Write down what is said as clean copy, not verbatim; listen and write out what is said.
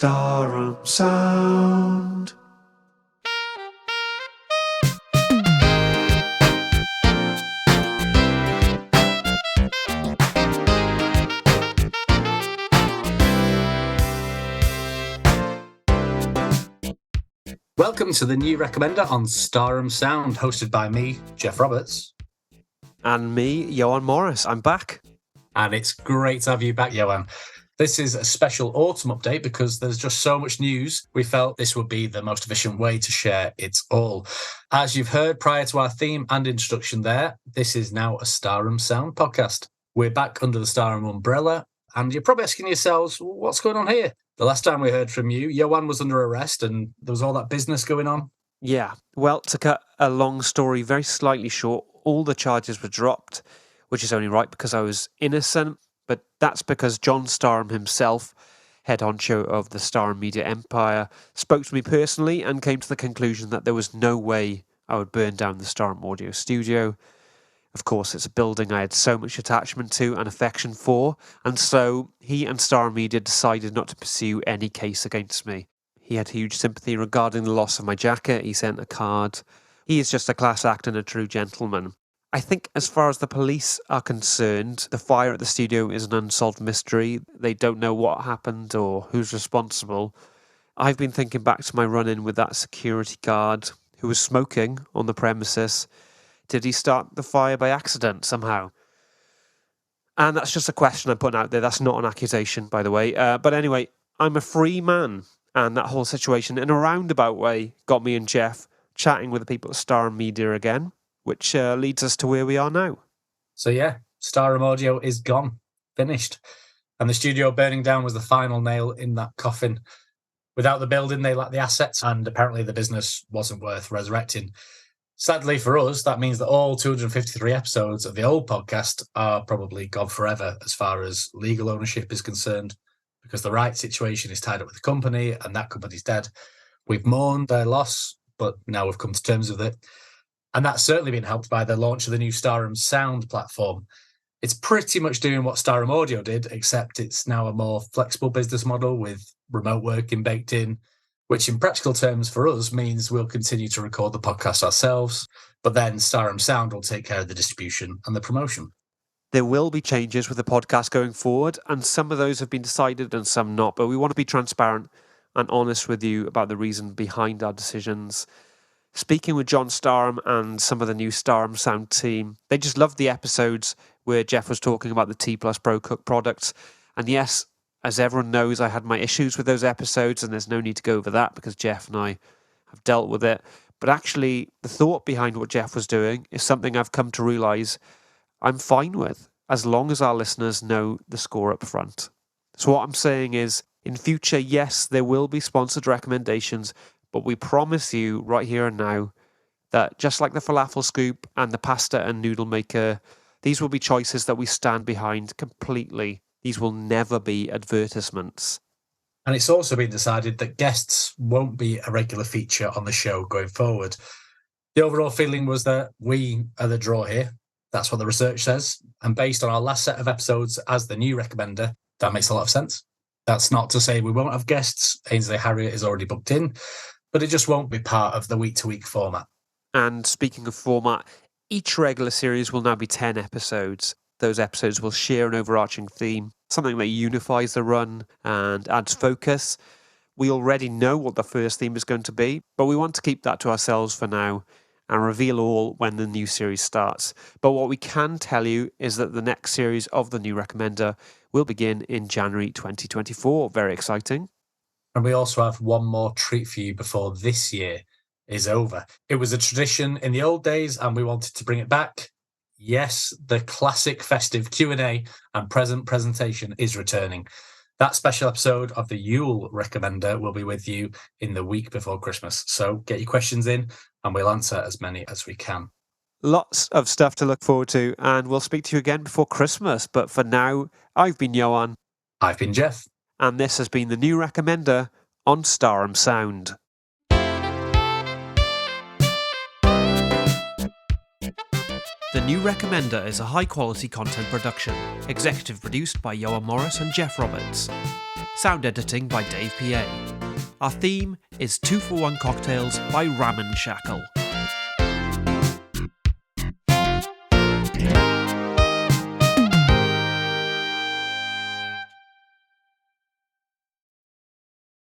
Starum Sound. Welcome to the new Recommender on Starum Sound, hosted by me, Jeff Roberts. And me, Johan Morris. I'm back. And it's great to have you back, Johan. This is a special autumn update because there's just so much news. We felt this would be the most efficient way to share it all. As you've heard prior to our theme and introduction there, this is now a Starum Sound podcast. We're back under the Starum umbrella, and you're probably asking yourselves, what's going on here? The last time we heard from you, Johan was under arrest and there was all that business going on. Yeah, well, to cut a long story very slightly short, all the charges were dropped, which is only right because I was innocent. But that's because John Starum himself, head honcho of the Starum Media Empire, spoke to me personally and came to the conclusion that there was no way I would burn down the Starum Audio studio. Of course, it's a building I had so much attachment to and affection for, and so he and Starum Media decided not to pursue any case against me. He had huge sympathy regarding the loss of my jacket. He sent a card. He is just a class act and a true gentleman. I think as far as the police are concerned, the fire at the studio is an unsolved mystery. They don't know what happened or who's responsible. I've been thinking back to my run-in with that security guard who was smoking on the premises. Did he start the fire by accident somehow? And that's just a question I'm putting out there. That's not an accusation, by the way. But anyway, I'm a free man. And that whole situation, in a roundabout way, got me and Jeff chatting with the people at Starum Media again, which leads us to where we are now. So yeah, Starum Audio is gone, finished. And the studio burning down was the final nail in that coffin. Without the building, they lacked the assets, and apparently the business wasn't worth resurrecting. Sadly for us, that means that all 253 episodes of the old podcast are probably gone forever as far as legal ownership is concerned, because the right situation is tied up with the company and that company's dead. We've mourned their loss, but now we've come to terms with it. And that's certainly been helped by the launch of the new Starum Sound platform. It's pretty much doing what Starum Audio did, except it's now a more flexible business model with remote working baked in, which in practical terms for us means we'll continue to record the podcast ourselves, but then Starum Sound will take care of the distribution and the promotion. There will be changes with the podcast going forward, and some of those have been decided and some not, but we want to be transparent and honest with you about the reason behind our decisions. Speaking with John Starum and some of the new Starum Sound team, they just loved the episodes where Jeff was talking about the T Plus Pro Cook products. And yes, as everyone knows, I had my issues with those episodes, and there's no need to go over that because Jeff and I have dealt with it. But actually, the thought behind what Jeff was doing is something I've come to realise I'm fine with, as long as our listeners know the score up front. So what I'm saying is, in future, yes, there will be sponsored recommendations, but we promise you right here and now that just like the falafel scoop and the pasta and noodle maker, these will be choices that we stand behind completely. These will never be advertisements. And it's also been decided that guests won't be a regular feature on the show going forward. The overall feeling was that we are the draw here. That's what the research says. And based on our last set of episodes as the new Recommender, that makes a lot of sense. That's not to say we won't have guests. Ainsley Harriott is already booked in, but it just won't be part of the week-to-week format. And speaking of format, each regular series will now be 10 episodes. Those episodes will share an overarching theme, something that unifies the run and adds focus. We already know what the first theme is going to be, but we want to keep that to ourselves for now and reveal all when the new series starts. But what we can tell you is that the next series of the new Recommender will begin in January 2024. Very exciting. And we also have one more treat for you before this year is over. It was a tradition in the old days and we wanted to bring it back. Yes, the classic festive Q&A and present presentation is returning. That special episode of the Yule Recommender will be with you in the week before Christmas. So get your questions in and we'll answer as many as we can. Lots of stuff to look forward to, and we'll speak to you again before Christmas. But for now, I've been Johan. I've been Jeff. And this has been the new Recommender on Starum Sound. The New Recommender is a high-quality content production, executive produced by Johan Morris and Jeff Roberts. Sound editing by Dave PA. Our theme is 2 for 1 Cocktails by Ramen Shackle.